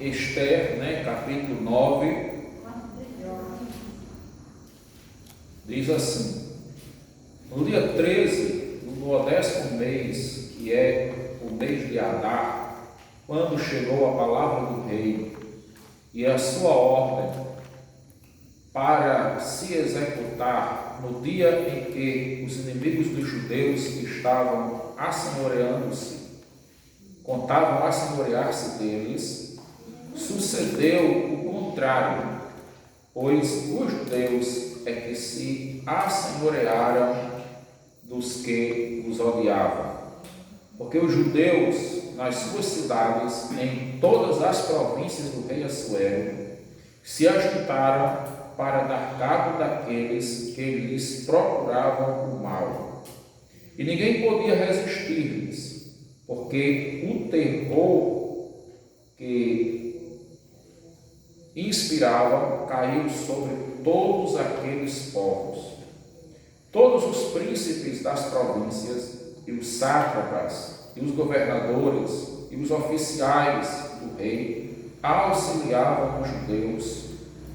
Esther, né, capítulo 9, diz assim: no dia 13 do 10º mês, que é o mês de Adar, quando chegou a palavra do rei e a sua ordem para se executar no dia em que os inimigos dos judeus estavam contavam assenhorear-se deles, sucedeu o contrário, pois os judeus é que se assenhorearam dos que os odiavam. Porque os judeus, nas suas cidades, em todas as províncias do rei Assuero, se ajuntaram para dar cabo daqueles que lhes procuravam o mal. E ninguém podia resistir-lhes, porque o terror que inspiravam caiu sobre todos aqueles povos. Todos os príncipes das províncias, e os sátrapas, e os governadores, e os oficiais do rei auxiliavam os judeus,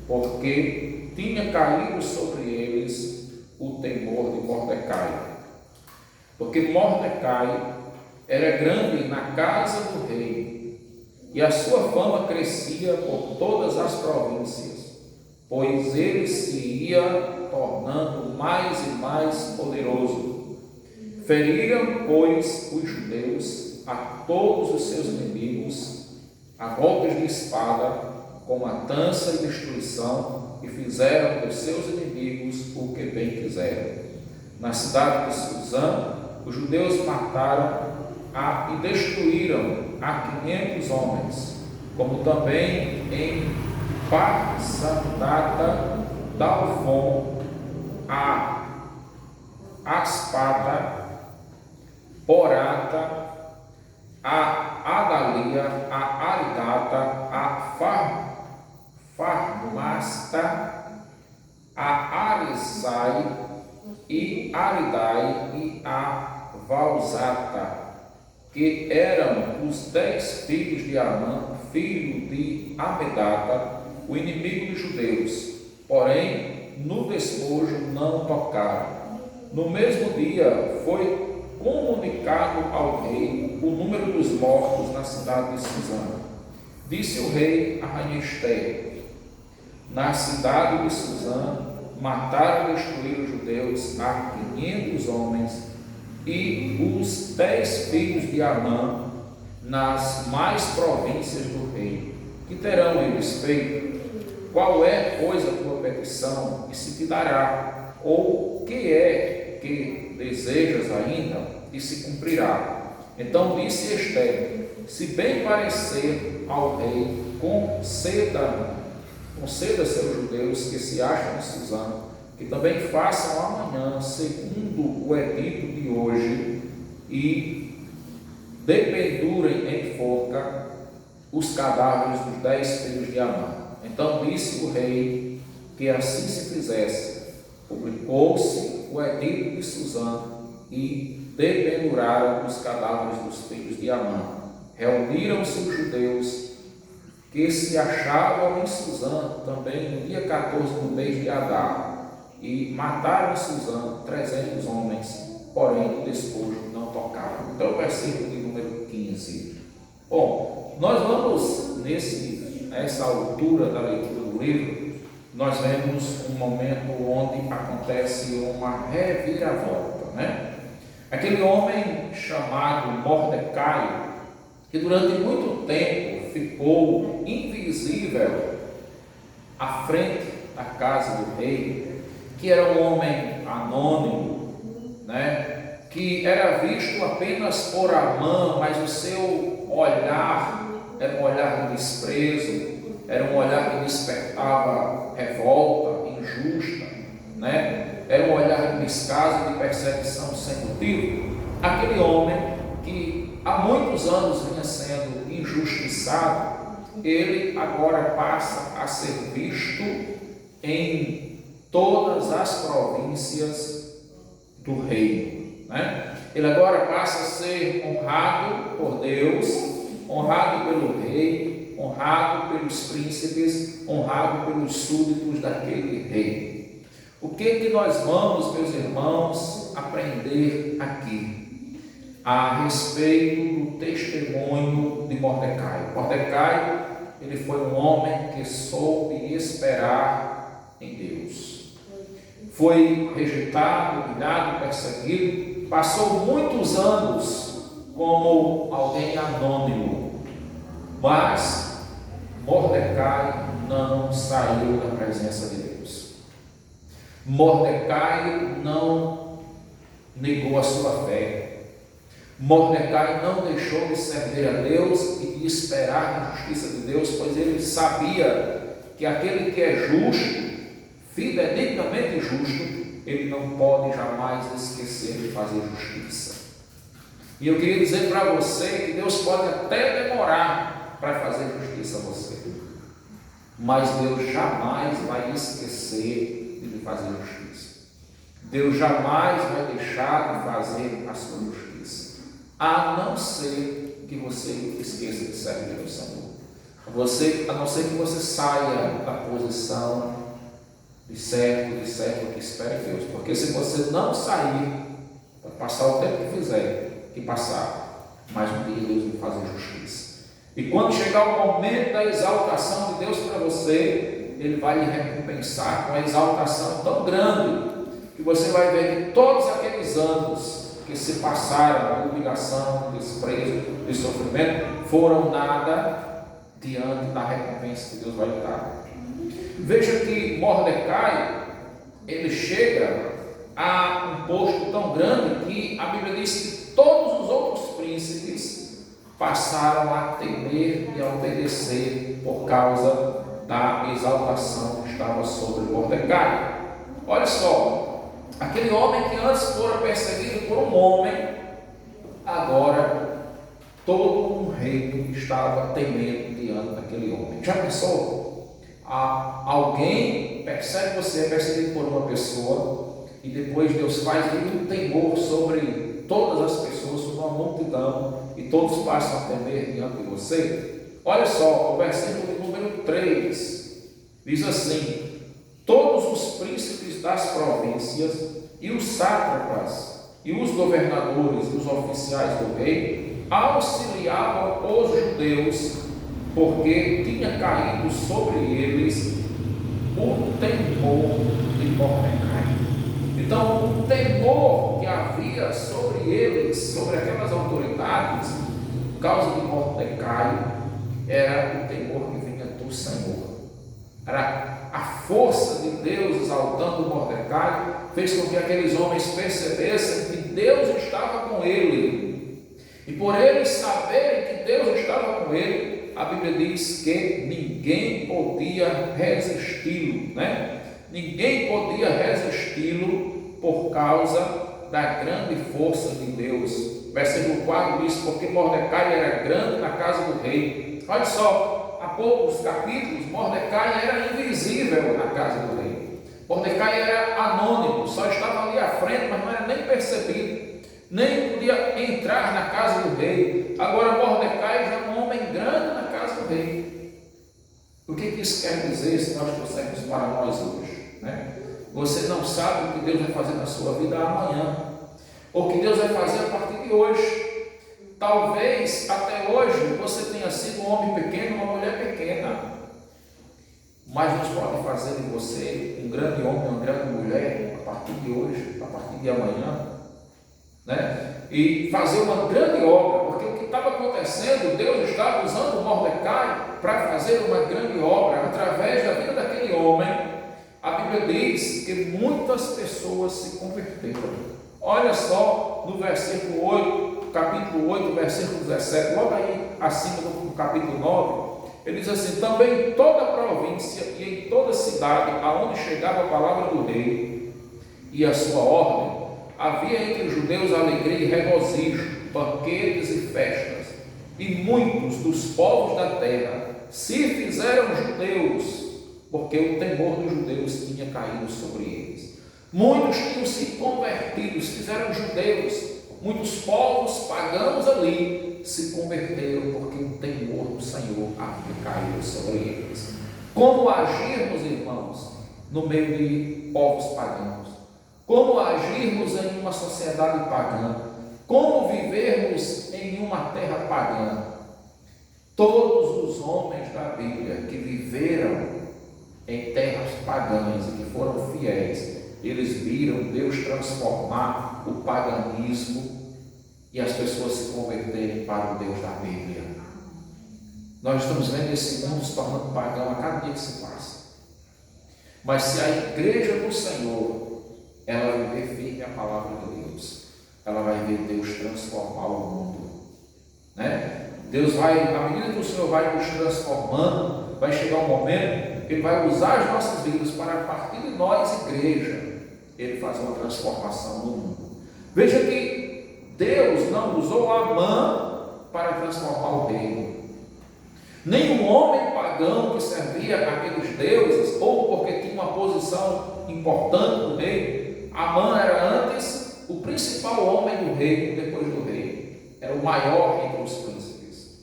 porque tinha caído sobre eles o temor de Mordecai. Porque Mordecai era grande na casa do rei, e a sua fama crescia por todas as províncias, pois ele se ia tornando mais e mais poderoso. Feriram, pois, os judeus a todos os seus inimigos, a golpes de espada, com matança e destruição, e fizeram dos seus inimigos o que bem quiseram. Na cidade de Suzã, os judeus mataram e destruíram a 500 homens, como também em Parsandata, Dalfon, a Aspada, Porata, a Adalia, a Aridata, a Farmasta, a Arisai e Aridai e a Valzata, que eram os 10 filhos de Amã, filho de Amedata, o inimigo dos judeus. Porém, no despojo não tocaram. No mesmo dia foi comunicado ao rei o número dos mortos na cidade de Suzã. Disse o rei a rainha Esther: na cidade de Suzã mataram e destruíram os judeus a 500 homens, e os 10 filhos de Amã nas mais províncias do rei. Que terão eles feito? Qual é, pois, a tua petição, e se te dará? Ou que é que desejas ainda, e se cumprirá? Então disse Esther: se bem parecer ao rei, conceda seus judeus que se acham em Suzã, que também façam amanhã, segundo o edito de hoje, e dependurem em forca os cadáveres dos 10 filhos de Amã. Então disse o rei que assim se fizesse. Publicou-se o edito de Suzã e dependuraram os cadáveres dos filhos de Amã. Reuniram-se os judeus que se achavam em Suzã também no dia 14 do mês de Adar, e mataram em Suzã 300 homens, porém o despojo não tocaram. Então o versículo de número 15. Bom, nós vamos nessa altura da leitura do livro, nós vemos um momento onde acontece uma reviravolta, né? Aquele homem chamado Mordecai, que durante muito tempo ficou invisível à frente da casa do rei, que era um homem anônimo, né? Que era visto apenas por Amã, mas o seu olhar era um olhar de desprezo, era um olhar que despertava revolta, injusta, né? Era um olhar de descaso, de perseguição sem motivo. Aquele homem que há muitos anos vinha sendo injustiçado, ele agora passa a ser visto em todas as províncias do reino, né? Ele agora passa a ser honrado por Deus, honrado pelo rei, honrado pelos príncipes, honrado pelos súditos daquele rei. O que nós vamos, meus irmãos, aprender aqui a respeito do testemunho de Mordecai? Mordecai, ele foi um homem que soube esperar em Deus. Foi rejeitado, humilhado, perseguido, passou muitos anos como alguém anônimo, mas Mordecai não saiu da presença de Deus. Mordecai não negou a sua fé. Mordecai não deixou de servir a Deus e de esperar a justiça de Deus, pois ele sabia que aquele que é justo, fidedignamente justo, ele não pode jamais esquecer de fazer justiça. E eu queria dizer para você que Deus pode até demorar para fazer justiça a você, mas Deus jamais vai esquecer de fazer justiça. Deus jamais vai deixar de fazer a sua justiça, a não ser que você esqueça de servir ao Senhor. A não ser que você saia da posição de servo que espera em Deus. Porque se você não sair, vai passar o tempo que fizer, que passar, mas um dia Deus vai fazer justiça. E quando chegar o momento da exaltação de Deus para você, Ele vai lhe recompensar com a exaltação tão grande, que você vai ver que todos aqueles anos que se passaram de humilhação, de desprezo, de sofrimento, foram nada diante da recompensa que Deus vai lhe dar. Veja que Mordecai, ele chega a um posto tão grande que a Bíblia diz que todos os outros príncipes passaram a temer e a obedecer por causa da exaltação que estava sobre Mordecai. Olha só, aquele homem que antes fora perseguido por um homem, agora todo um reino estava temendo diante daquele homem. Já pensou? Alguém persegue você, é perseguido por uma pessoa, e depois Deus faz um temor sobre todas as pessoas, sobre uma multidão, e todos passam a temer diante de você. Olha só, o versículo número 3 diz assim: todos os príncipes das províncias e os sátrapas e os governadores e os oficiais do rei auxiliavam os judeus, porque tinha caído sobre eles o temor de Mordecai. Então, o temor que havia sobre eles, sobre aquelas autoridades, por causa de Mordecai, era o temor que vinha do Senhor. Era a força de Deus exaltando Mordecai, fez com que aqueles homens percebessem que Deus estava com ele. E por eles saberem que Deus estava com ele, a Bíblia diz que ninguém podia resisti-lo, né? Ninguém podia resisti-lo por causa da grande força de Deus. Versículo 4 diz: porque Mordecai era grande na casa do rei. Olha só, há poucos capítulos, Mordecai era invisível na casa do rei. Mordecai era anônimo, só estava ali à frente, mas não era nem percebido, nem podia entrar na casa do rei. Agora Mordecai já é um homem grande na casa do rei. O que isso quer dizer, se nós trouxermos para nós hoje, né? Você não sabe o que Deus vai fazer na sua vida amanhã, ou o que Deus vai fazer a partir de hoje. Talvez até hoje você tenha sido um homem pequeno, uma mulher pequena, mas Deus pode fazer de você um grande homem, uma grande mulher a partir de hoje, a partir de amanhã, né? E fazer uma grande obra, porque o que estava acontecendo, Deus estava usando Mordecai para fazer uma grande obra através da vida daquele homem. A Bíblia diz que muitas pessoas se converteram. Olha só no versículo 8, capítulo 8, versículo 17, logo aí acima do capítulo 9, ele diz assim: também em toda a província e em toda a cidade aonde chegava a palavra do rei e a sua ordem, havia entre os judeus alegria e regozijo, banquetes e festas, e muitos dos povos da terra se fizeram judeus, porque o temor dos judeus tinha caído sobre eles. Muitos tinham se convertido, se fizeram judeus. Muitos povos pagãos ali se converteram porque o temor do Senhor caiu sobre eles. Como agirmos, irmãos, no meio de povos pagãos? Como agirmos em uma sociedade pagã? Como vivermos em uma terra pagã? Todos os homens da Bíblia que viveram em terras pagãs e que foram fiéis, eles viram Deus transformar o paganismo e as pessoas se converterem para o Deus da Bíblia. Nós estamos vendo esse mundo se tornando pagão a cada dia que se passa. Mas se a igreja do Senhor, ela viver firme a palavra de Deus, ela vai ver Deus transformar o mundo, né? Deus vai, à medida que o Senhor vai nos transformando, vai chegar um momento que Ele vai usar as nossas vidas para, a partir de nós, igreja, Ele fazer uma transformação no mundo. Veja que Deus não usou Amã para transformar o reino. Nenhum homem pagão que servia aqueles deuses, ou porque tinha uma posição importante no reino, Amã era antes o principal homem do reino, depois do rei. Era o maior entre os príncipes.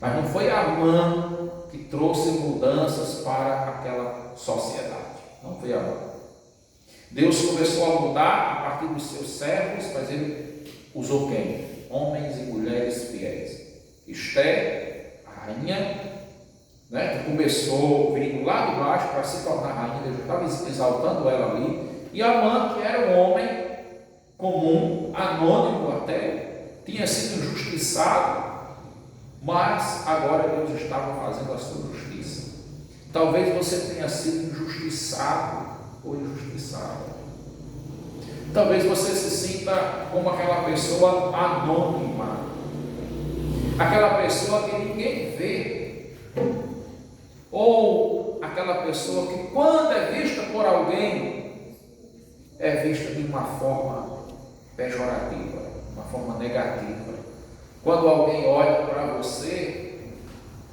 Mas não foi Amã que trouxe mudanças para aquela sociedade. Não foi Amã. Deus começou a mudar a partir dos seus servos, mas Ele usou quem? Homens e mulheres fiéis. Esté, a rainha, né, que começou vindo lá de baixo para se tornar rainha, Deus estava exaltando ela ali. E Amã, que era um homem comum, anônimo até, tinha sido injustiçado, mas agora Deus estava fazendo a sua justiça. Talvez você tenha sido injustiçado ou injustiçada. Talvez você se sinta como aquela pessoa anônima, aquela pessoa que ninguém vê, ou aquela pessoa que, quando é vista por alguém, é vista de uma forma pejorativa, uma forma negativa. Quando alguém olha para você,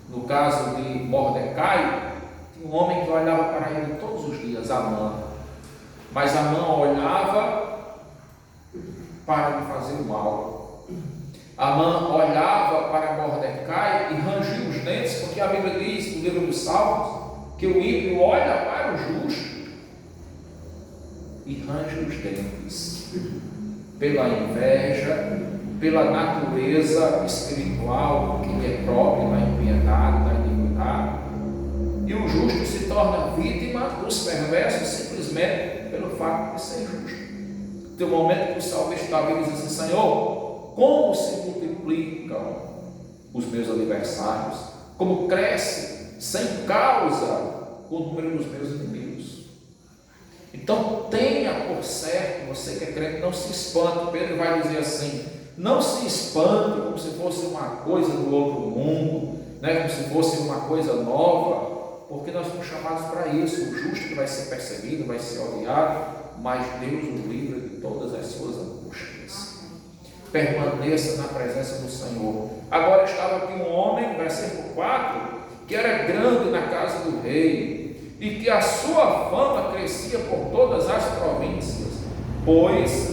no caso de Mordecai, tinha um homem que olhava para ele todos os dias, Amã. Mas Amã olhava para lhe fazer o mal. Amã olhava para Mordecai e rangia os dentes, porque a Bíblia diz no livro dos Salmos que o ímpio olha para o justo e range os dentes pela inveja, pela natureza espiritual que lhe é própria da impiedade, da iniquidade. E o justo se torna vítima dos perversos simplesmente pelo fato de ser justo. Tem um momento que o salmista estava e diz assim: Senhor, como se multiplicam os meus adversários, como cresce sem causa o número dos meus inimigos. Então tenha por certo, você que é crente, não se espante. Pedro vai dizer assim: não se espante como se fosse uma coisa do outro mundo, né? Como se fosse uma coisa nova, porque nós somos chamados para isso. O justo que vai ser perseguido, vai ser odiado, mas Deus o livra de todas as suas angústias. Permaneça na presença do Senhor. Agora estava aqui um homem, versículo 4, que era grande na casa do rei, e que a sua fama crescia por todas as províncias, pois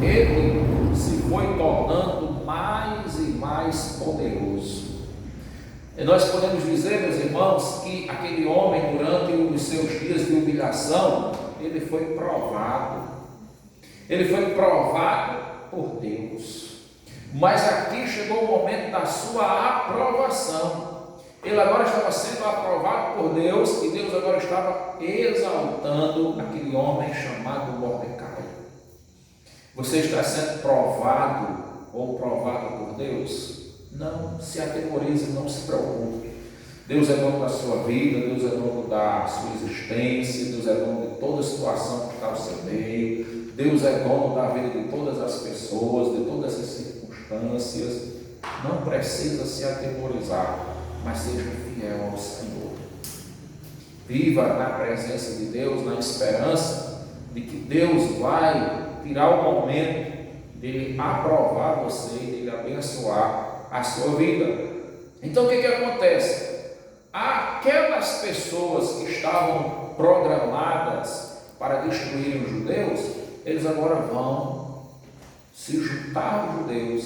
ele se foi tornando mais e mais poderoso. E nós podemos dizer, meus irmãos, que aquele homem, durante os seus dias de humilhação, ele foi provado. Ele foi provado por Deus. Mas aqui chegou o momento da sua aprovação. Ele agora estava sendo aprovado por Deus, e Deus agora estava exaltando aquele homem chamado Mordecai. Você está sendo provado ou provada por Deus? Não se atemorize, não se preocupe. Deus é dono da sua vida, Deus é dono da sua existência, Deus é dono de toda a situação que está ao seu meio, Deus é dono da vida de todas as pessoas, de todas as circunstâncias. Não precisa se atemorizar, mas seja fiel ao Senhor. Viva na presença de Deus, na esperança de que Deus vai tirar o momento dele aprovar você, dele abençoar a sua vida. Então o que acontece? Aquelas pessoas que estavam programadas para destruir os judeus, eles agora vão se juntar aos judeus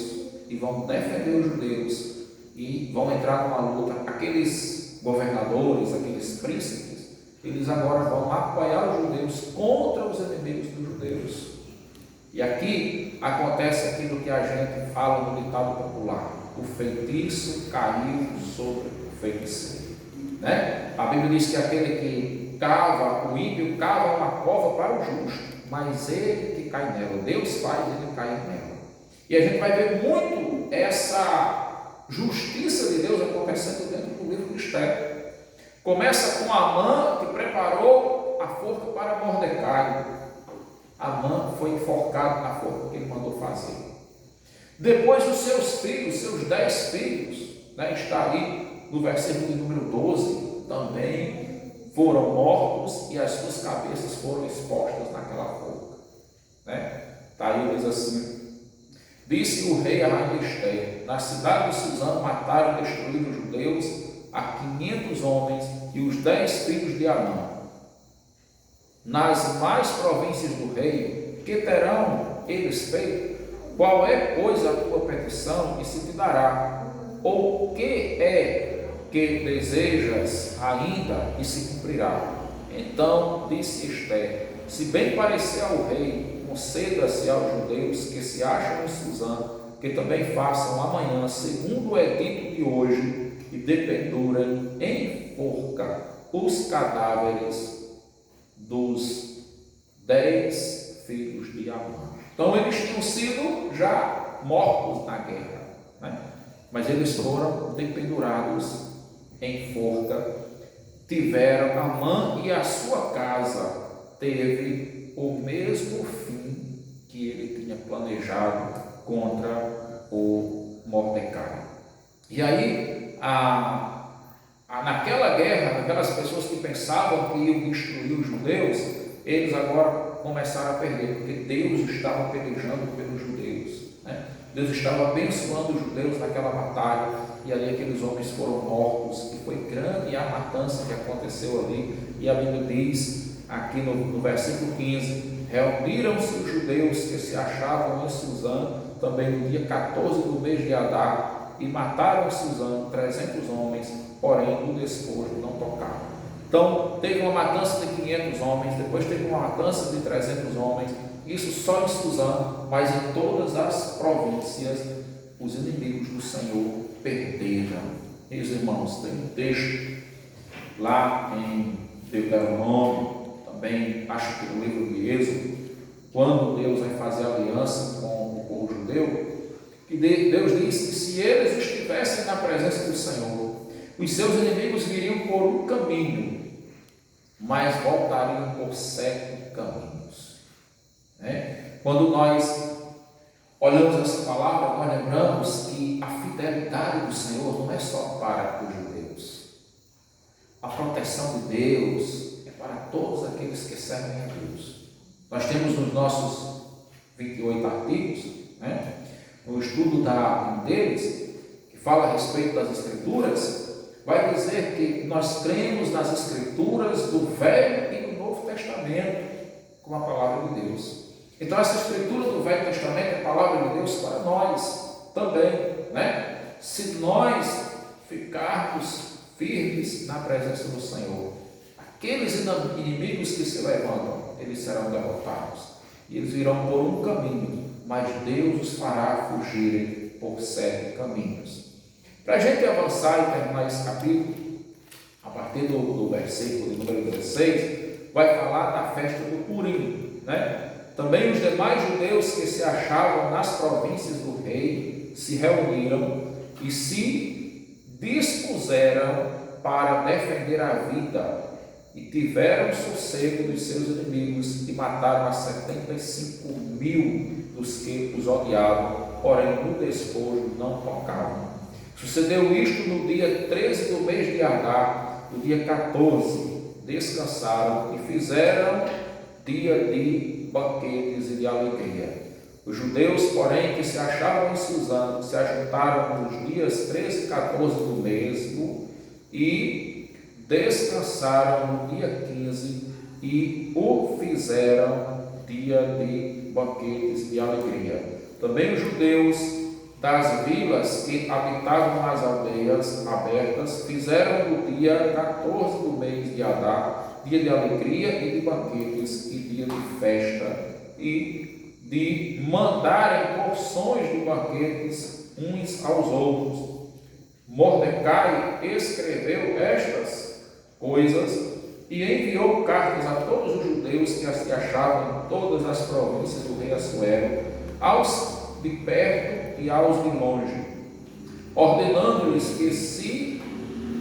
e vão defender os judeus e vão entrar numa luta. Aqueles governadores, aqueles príncipes, eles agora vão apoiar os judeus contra os inimigos dos judeus. E aqui acontece aquilo que a gente fala no ditado popular: o feitiço caiu sobre o feiticeiro, né? A Bíblia diz que aquele que cava, o ímpio cava uma cova para o justo, mas ele que cai nela, Deus faz ele cair nela. E a gente vai ver muito essa justiça de Deus acontecendo dentro do livro de Esther. Começa com Amã, que preparou a forca para Mordecai. Amã foi enforcado na forca que ele mandou fazer. Depois os seus filhos, seus 10 filhos, né, está aí no versículo de número 12, também foram mortos e as suas cabeças foram expostas naquela forca, né? Está aí, diz assim: disse o rei a rainha Esther: na cidade de Suzã mataram e destruíram os judeus a 500 homens e os 10 filhos de Amã. Nas mais províncias do rei, que terão eles feito? Qual é, pois, a tua petição que se te dará? Ou que é que desejas ainda e se cumprirá? Então disse Esther: se bem parecer ao rei, conceda-se aos judeus que se acham em Suzã, que também façam amanhã, segundo o edito de hoje, e dependurem em forca os cadáveres dos 10 filhos de Amã. Então eles tinham sido já mortos na guerra, né? Mas eles foram dependurados em forca. Tiveram Amã e a sua casa teve o mesmo fim que ele tinha planejado contra o Mordecai. E aí, naquela guerra, aquelas pessoas que pensavam que iam destruir os judeus, eles agora começaram a perder, porque Deus estava pelejando pelos judeus, né? Deus estava abençoando os judeus naquela batalha, e ali aqueles homens foram mortos, e foi grande a matança que aconteceu ali. E a Bíblia diz aqui no versículo 15: reuniram-se os judeus que se achavam em Suzã, também no dia 14 do mês de Adar, e mataram em Suzã 300 homens, porém do despojo não tocaram. Então teve uma matança de 500 homens, depois teve uma matança de 300 homens, isso só em Suzã, mas em todas as províncias os inimigos do Senhor perderam. Meus irmãos, tem um texto lá em Deuteronômio, também acho que no livro de Êxodo, quando Deus vai fazer aliança com o povo judeu, que Deus disse que se eles estivessem na presença do Senhor, os seus inimigos viriam por um caminho, mas voltariam por 7 caminhos, né? Quando nós olhamos essa palavra, nós lembramos que a fidelidade do Senhor não é só para os judeus. A proteção de Deus é para todos aqueles que servem a Deus. Nós temos nos nossos 28 artigos, né, no estudo deles, que fala a respeito das Escrituras, vai dizer que nós cremos nas Escrituras do Velho e do Novo Testamento, com a palavra de Deus. Então essa Escritura do Velho Testamento é a palavra de Deus para nós também, né? Se nós ficarmos firmes na presença do Senhor, aqueles inimigos que se levantam, eles serão derrotados, e eles virão por um caminho, mas Deus os fará fugirem por 7 caminhos. Para a gente avançar e terminar esse capítulo, a partir do versículo número 16, vai falar da festa do Purim, né? Também os demais judeus que se achavam nas províncias do rei se reuniram e se dispuseram para defender a vida, e tiveram sossego dos seus inimigos, e mataram a 75.000 dos que os odiavam, porém no despojo não tocavam. Sucedeu isto no dia 13 do mês de Adar, no dia 14, descansaram e fizeram dia de banquetes e de alegria. Os judeus, porém, que se achavam em Suzã, se ajuntaram nos dias 13 e 14 do mesmo e descansaram no dia 15 e o fizeram dia de banquetes e de alegria. Também os judeus das vilas que habitavam nas aldeias abertas, fizeram no dia 14 do mês de Adar, dia de alegria e de banquetes e dia de festa, e de mandarem porções de banquetes uns aos outros. Mordecai escreveu estas coisas e enviou cartas a todos os judeus que se achavam em todas as províncias do rei Assuero, aos de perto e aos de longe, ordenando-lhes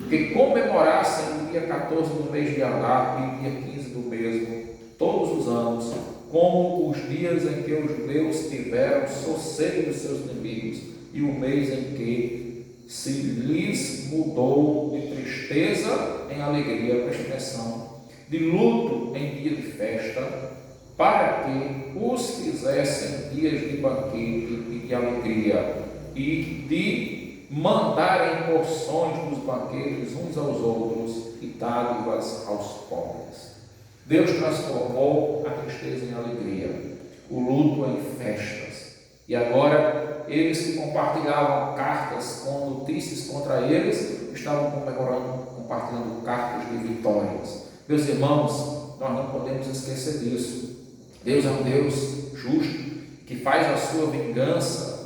que comemorassem o dia 14 do mês de Adar e o dia 15 do mesmo, todos os anos, como os dias em que os judeus tiveram sossego dos seus inimigos, e o mês em que se lhes mudou de tristeza em alegria, preste atenção, de luto em dia de festa, para que os fizessem dias de banquete e de alegria, e de mandarem porções dos banquetes uns aos outros e dádivas aos pobres. Deus transformou a tristeza em alegria, o luto em festas. E agora, eles que compartilhavam cartas com notícias contra eles, estavam compartilhando cartas de vitórias. Meus irmãos, nós não podemos esquecer disso. Deus é um Deus justo, que faz a sua vingança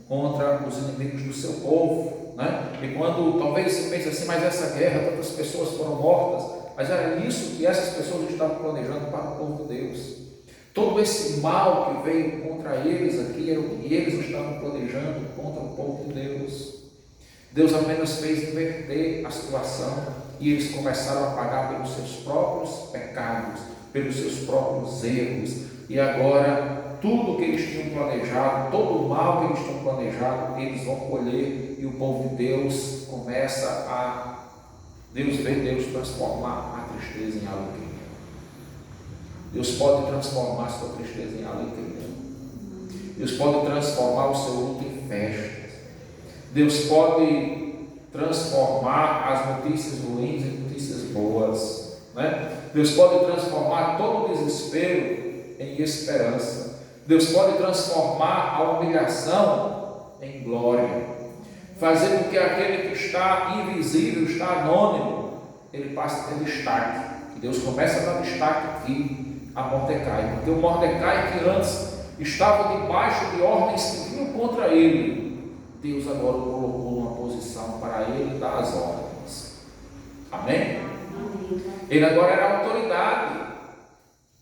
contra os inimigos do seu povo, né? E quando talvez se pense assim, mas essa guerra, tantas pessoas foram mortas, mas era isso que essas pessoas estavam planejando para o povo de Deus. Todo esse mal que veio contra eles aqui era o que eles estavam planejando contra o povo de Deus. Deus apenas fez inverter a situação e eles começaram a pagar pelos seus próprios pecados, pelos seus próprios erros. E agora, tudo que eles tinham planejado, todo o mal que eles tinham planejado, eles vão colher, e o povo de Deus começa a Deus transformar a tristeza em alegria. Deus pode transformar a sua tristeza em alegria. Deus pode transformar o seu luto em festas. Deus pode transformar as notícias ruins em notícias boas, né? Deus pode transformar todo o desespero em esperança. Deus pode transformar a humilhação em glória, fazer com que aquele que está invisível, está anônimo, ele passe a ter destaque. E Deus começa a dar destaque aqui a Mordecai, porque o Mordecai que antes estava debaixo de ordens que vinham contra ele, Deus agora o colocou numa posição para ele dar as ordens. Amém? Ele agora era a autoridade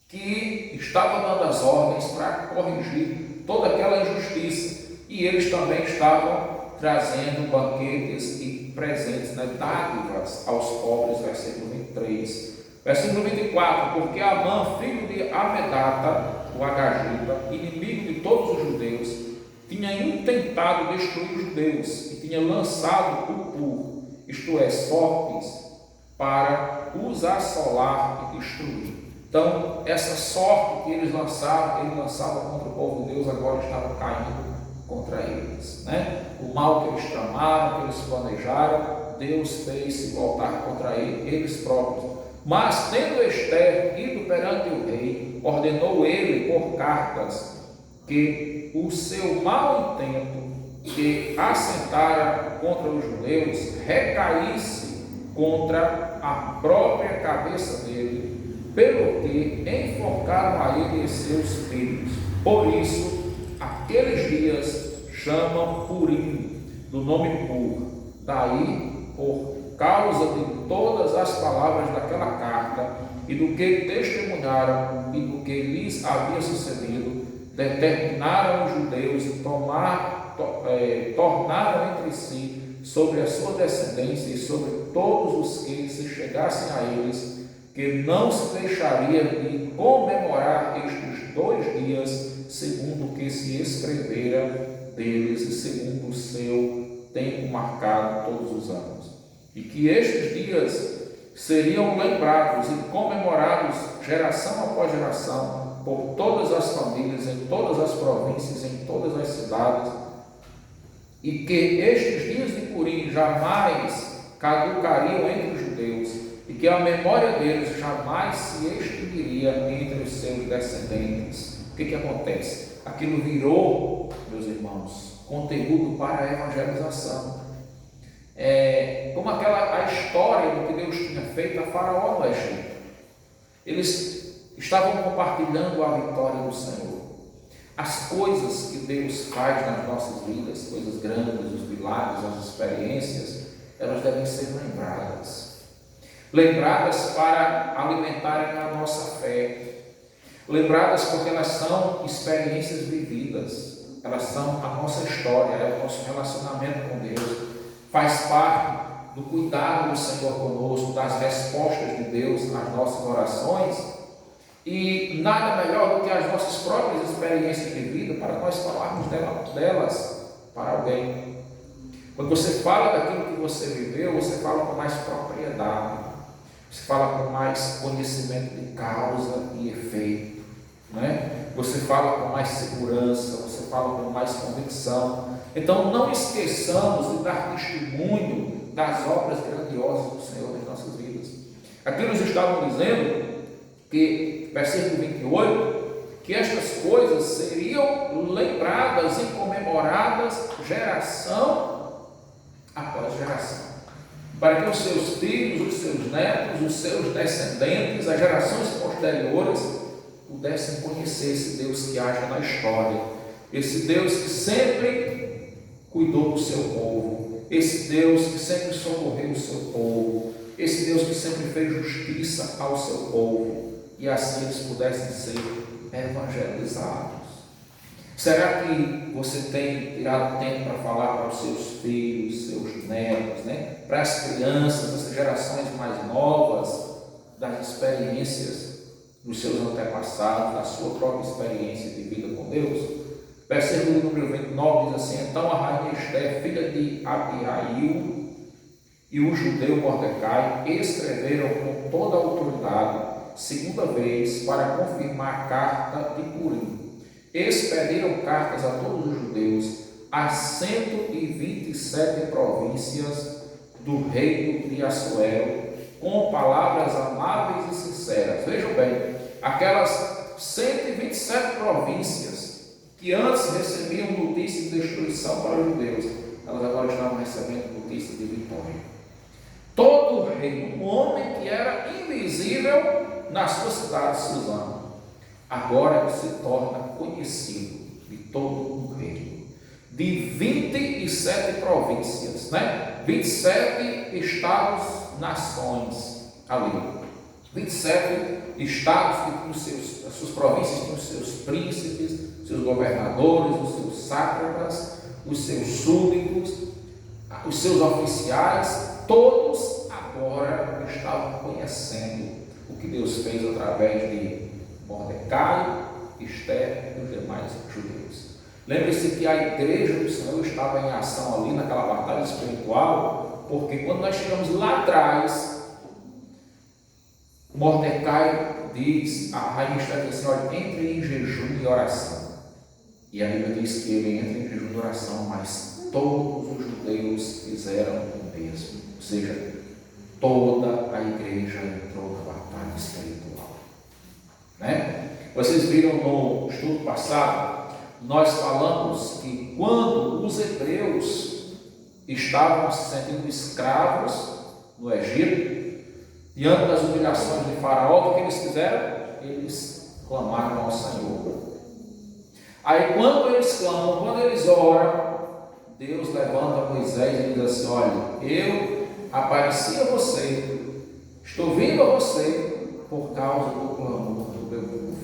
que estava dando as ordens para corrigir toda aquela injustiça, e eles também estavam trazendo banquetes e presentes, né, dádivas aos pobres, versículo 23. Versículo 24, porque Amã, filho de Amedata, o Agagita, inimigo de todos os judeus, tinha intentado destruir os judeus e tinha lançado o pur, isto é, sortes, para os assolar e destruir. Então, essa sorte que eles lançavam, contra o povo de Deus, agora estava caindo contra eles, né? O mal que eles tramaram, que eles planejaram, Deus fez se voltar contra eles próprios. Mas, tendo Ester ido perante o rei, ordenou ele por cartas que o seu mau intento que assentara contra os judeus recaísse contra a própria cabeça dele, pelo que enforcaram a ele e seus filhos. Por isso, aqueles dias chamam Purim, do nome Pur. Daí, por causa de todas as palavras daquela carta e do que testemunharam e do que lhes havia sucedido, determinaram os judeus e tornaram entre si sobre a sua descendência e sobre todos os que se chegassem a eles, que não se deixaria de comemorar estes 2 dias, segundo o que se escrevera deles e segundo o seu tempo marcado todos os anos. E que estes dias seriam lembrados e comemorados geração após geração por todas as famílias, em todas as províncias, em todas as cidades, e que estes dias de Purim jamais caducariam entre os judeus, e que a memória deles jamais se extinguiria entre os seus descendentes. O que acontece? Aquilo virou, meus irmãos, conteúdo para a evangelização. Como a história do que Deus tinha feito a Faraó no Egito. Eles estavam compartilhando a vitória do Senhor. As coisas que Deus faz nas nossas vidas, coisas grandes, os milagres, as experiências, elas devem ser lembradas. Lembradas para alimentarem a nossa fé. Lembradas porque elas são experiências vividas. Elas são a nossa história, é o nosso relacionamento com Deus. Faz parte do cuidado do Senhor conosco, das respostas de Deus às nossas orações, e nada melhor do que as nossas próprias experiências de vida para nós falarmos delas para alguém. Quando você fala daquilo que você viveu, você fala com mais propriedade, você fala com mais conhecimento de causa e efeito, né? Você fala com mais segurança, você fala com mais convicção. Então não esqueçamos de dar testemunho das obras grandiosas do Senhor nas nossas vidas. Aqui nos estavam dizendo que, versículo 28, que estas coisas seriam lembradas e comemoradas geração após geração, para que os seus filhos, os seus netos, os seus descendentes, as gerações posteriores pudessem conhecer esse Deus que age na história, esse Deus que sempre cuidou do seu povo, esse Deus que sempre socorreu o seu povo, esse Deus que sempre fez justiça ao seu povo, e assim eles pudessem ser evangelizados. Será que você tem tirado tempo para falar para os seus filhos, seus netos, né? Para as crianças, as gerações mais novas, das experiências dos seus antepassados, da sua própria experiência de vida com Deus? Versículo número 29 diz assim: então a rainha Esther, filha de Abiail, e o judeu Mordecai escreveram com toda a autoridade, segunda vez, para confirmar a carta de Purim. Expediram cartas a todos os judeus, às 127 províncias do reino de Assuero, com palavras amáveis e sinceras. Vejam bem, aquelas 127 províncias que antes recebiam notícias de destruição para os judeus, elas agora estavam recebendo notícias de vitória. Todo o reino, um homem que era invisível na sua cidade Suzã, agora se torna conhecido de todo o reino, de 27 províncias, né? 27 estados, nações ali, 27 estados que tinham as suas províncias tinham os seus príncipes, seus governadores, os seus sátrapas, os seus súditos, os seus oficiais, todos agora estavam conhecendo o que Deus fez através de Mordecai, Esther e os demais judeus. Lembre-se que a igreja do Senhor estava em ação ali naquela batalha espiritual, porque quando nós chegamos lá atrás, Mordecai diz, a rainha Esther diz assim: olha, entre em jejum e oração. E a Bíblia diz que ele entra em jejum e oração, mas todos os judeus fizeram o mesmo. Ou seja, toda a igreja entrou na batalha espiritual, né? Vocês viram no estudo passado, nós falamos que quando os hebreus estavam se sentindo escravos no Egito, diante das humilhações de Faraó, o que eles fizeram? Eles clamaram ao Senhor. Aí quando eles clamam, quando eles oram, Deus levanta Moisés e diz assim: olha, eu apareci a você, estou vindo a você por causa do clamor do meu povo.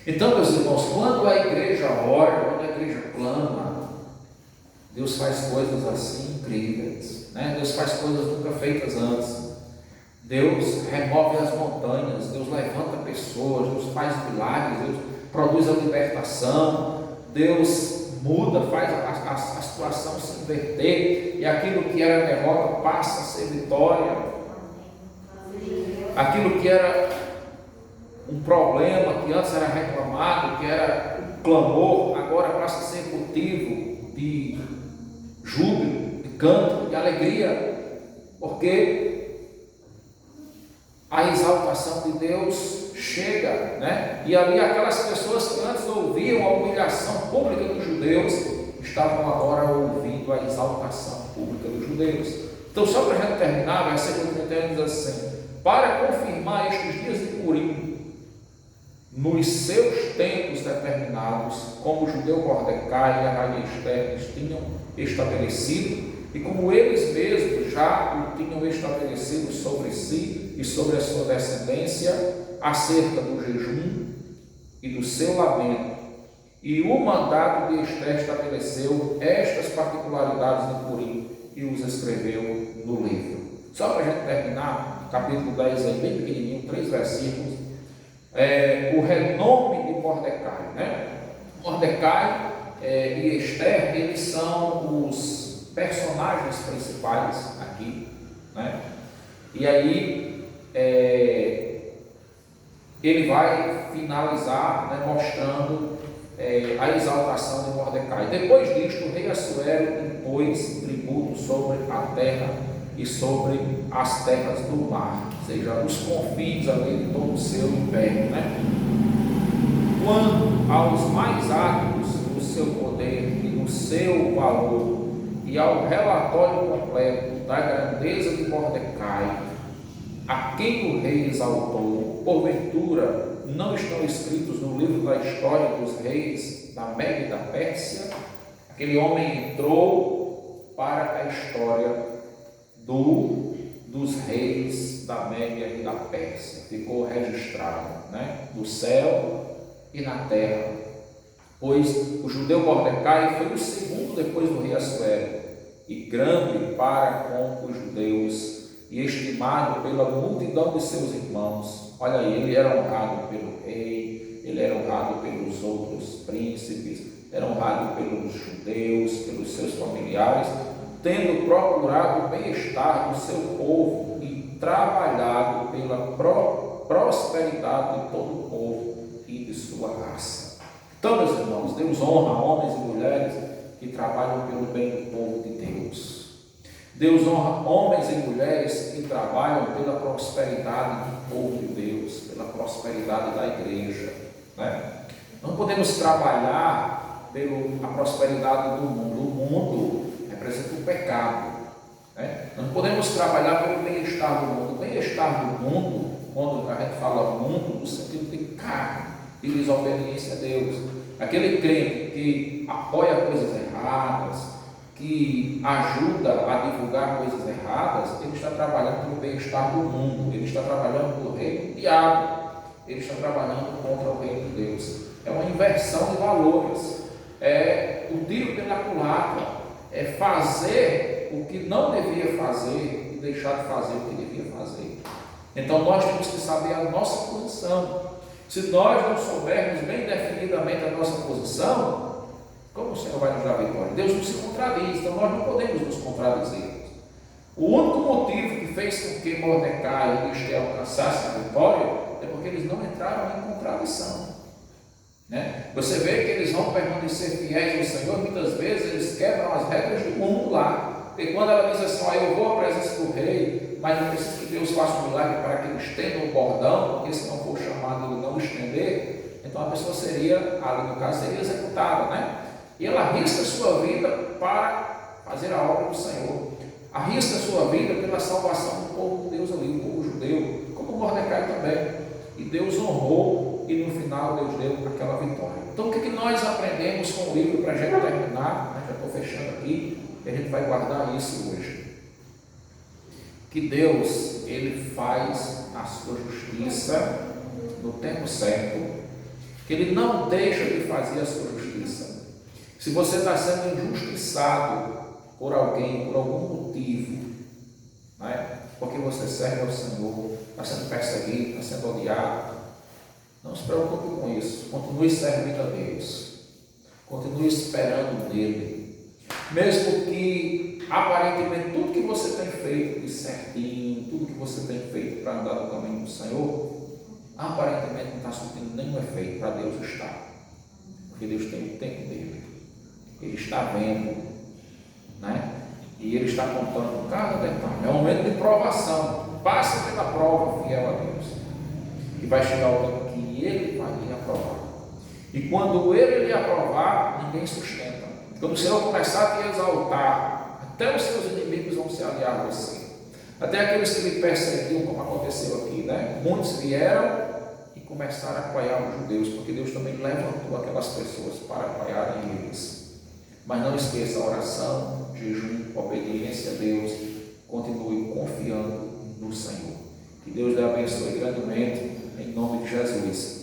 Então, meus irmãos, quando a igreja ora, quando a igreja clama, Deus faz coisas assim incríveis, né? Deus faz coisas nunca feitas antes. Deus remove as montanhas, Deus levanta pessoas, Deus faz milagres, Deus produz a libertação, Deus muda, faz a situação se inverter, e aquilo que era derrota passa a ser vitória. Aquilo que era um problema, que antes era reclamado, que era um clamor, agora passa a ser motivo de júbilo, de canto, de alegria, porque a exaltação de Deus chega, né? E ali aquelas pessoas que antes ouviam a humilhação pública dos judeus estavam agora ouvindo a exaltação pública dos judeus. Então, só para a gente terminar, o versículo 31 diz assim: para confirmar estes dias de Purim, nos seus tempos determinados, como o judeu Mordecai e a rainha Esther tinham estabelecido, e como eles mesmos já o tinham estabelecido sobre si e sobre a sua descendência, acerca do jejum e do seu lamento. E o mandato de Esther estabeleceu estas particularidades de Purim e os escreveu no livro. Só para a gente terminar, capítulo 10 aí, bem pequenininho, 3 versículos, o renome de Mordecai, né? Mordecai e Esther, eles são os personagens principais aqui, né? E aí ele vai finalizar, né, mostrando a exaltação de Mordecai. Depois disto, o rei Assuero impôs tributo sobre a terra e sobre as terras do mar, ou seja, os confins ali de todo o seu império, né? Quanto aos mais atos do seu poder e do seu valor, e ao relatório completo da grandeza de Mordecai, a quem o rei exaltou, porventura não estão escritos no livro da história dos reis da Média e da Pérsia? Aquele homem entrou para a história dos reis da Média e da Pérsia, ficou registrado, né, no céu e na terra, pois o judeu Mordecai foi o segundo depois do rei Assuero, e grande para com os judeus, e estimado pela multidão de seus irmãos. Olha aí, ele era honrado pelo rei, ele era honrado pelos outros príncipes, era honrado pelos judeus, pelos seus familiares, tendo procurado o bem-estar do seu povo e trabalhado pela prosperidade de todo o povo e de sua raça. Então, meus irmãos, Deus honra homens e mulheres que trabalham pelo bem do povo de Deus. Deus honra homens e mulheres que trabalham pela prosperidade do povo de Deus, pela prosperidade da igreja, né? Não podemos trabalhar pela prosperidade do mundo. O mundo representa o pecado, né? Não podemos trabalhar pelo bem-estar do mundo. O bem-estar do mundo, quando a gente fala mundo, no sentido de carne, de desobediência a Deus. Aquele crente que apoia coisas erradas, que ajuda a divulgar coisas erradas, ele está trabalhando pelo bem-estar do mundo, ele está trabalhando pelo reino do diabo, ele está trabalhando contra o reino de Deus. É uma inversão de valores, é o tiro pela culatra, é fazer o que não devia fazer e deixar de fazer o que devia fazer. Então nós temos que saber a nossa posição. Se nós não soubermos bem definidamente a nossa posição, como o Senhor vai nos dar vitória? Deus não se contradiz, então nós não podemos nos contradizer. O único motivo que fez com que Mordecai e Esther alcançassem a vitória é porque eles não entraram em contradição, né? Você vê que eles vão permanecer fiéis ao Senhor, muitas vezes eles quebram as regras do mundo lá. E quando ela diz assim: eu vou à presença do rei, mas não preciso que Deus faça um milagre para que ele estenda o bordão, porque se não for chamado ele não estender, então a pessoa seria, ali no caso, seria executada, né? E ela arrisca a sua vida para fazer a obra do Senhor, arrisca a sua vida pela salvação do povo de Deus ali, o povo judeu, como Mordecai também. E Deus honrou, e no final Deus deu aquela vitória. Então o que nós aprendemos com o livro para a gente terminar? Já estou fechando aqui, e a gente vai guardar isso hoje. Que Deus, Ele faz a sua justiça no tempo certo, que Ele não deixa de fazer a sua justiça. Se você está sendo injustiçado por alguém, por algum motivo, né? Porque você serve ao Senhor, está sendo perseguido, está sendo odiado, não se preocupe com isso. Continue servindo a Deus, continue esperando nele, mesmo que aparentemente tudo que você tem feito de certinho, tudo que você tem feito para andar no caminho do Senhor, aparentemente não está surtindo nenhum efeito. Para Deus está, porque Deus tem o tempo dele. Ele está vendo, né? E Ele está contando cada detalhe. É um momento de provação. Passe pela prova, fiel a Deus, e vai chegar o tempo que Ele vai lhe aprovar. E quando Ele lhe aprovar, ninguém sustenta. Quando o Senhor começar a te exaltar, até os seus inimigos vão se aliar a você. Até aqueles que lhe perseguiam, como aconteceu aqui, né? Muitos vieram e começaram a apoiar os judeus, porque Deus também levantou aquelas pessoas para apoiarem eles. Mas não esqueça a oração, jejum, obediência a Deus. Continue confiando no Senhor. Que Deus lhe abençoe grandemente, em nome de Jesus.